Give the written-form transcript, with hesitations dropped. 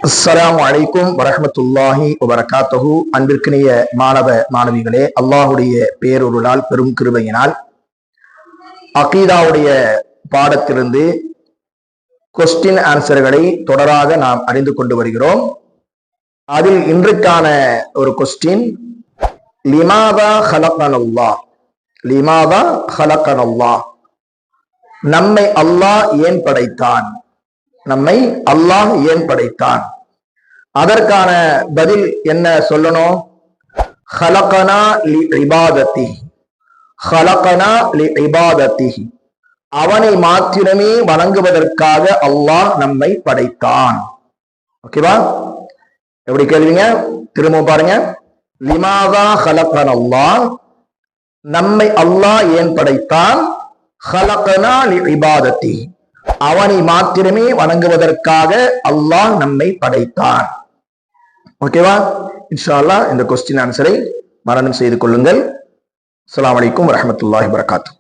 அஸ்ஸலாமு அலைக்கும் வரஹ்மத்துல்லாஹி வபரகாத்துஹு. அன்பிற்கினிய மாணவ மாணவிகளே, அல்லாஹுடைய பேரொருளால் பெரும் கிருபையினால் அகீதாவுடைய பாடத்திலிருந்து கொஸ்டின் ஆன்சர்களை தொடராக நாம் அறிந்து கொண்டு வருகிறோம். அதில் இன்றைக்கான ஒரு கொஸ்டின், லிமாதா ஹலகனல்லாஹ், லிமாதா ஹலகனல்லாஹ், நம்மை அல்லாஹ் ஏன் படைத்தான், நம்மை அல்லாஹ் ஏன் படைத்தான்? அதற்கான பதில் என்ன சொல்லணும்? ஹலகனா லி இபாதத்தி, ஹலகனா லி இபாதத்தி, அவனை மாத்திரமே வணங்குவதற்காக அல்லாஹ் நம்மை படைத்தான். ஓகேவா? எப்படி கேள்விங்க? திரும்ப பாருங்க. லிமாதா ஹலகனல்லாஹ், நம்மை அல்லாஹ் ஏன் படைத்தான்? ஹலகனா லி இபாதத்தி, அவனை மாத்திரமே வணங்குவதற்காக அல்லாஹ் நம்மை படைத்தான். ஓகேவா? இன்ஷா அல்லாஹ் இந்த கொஸ்டின் ஆன்சரை மரணம் செய்து கொள்ளுங்கள். அஸ்ஸலாமு அலைக்கும் வரஹ்மத்துல்லாஹி வபரகாத்துஹு.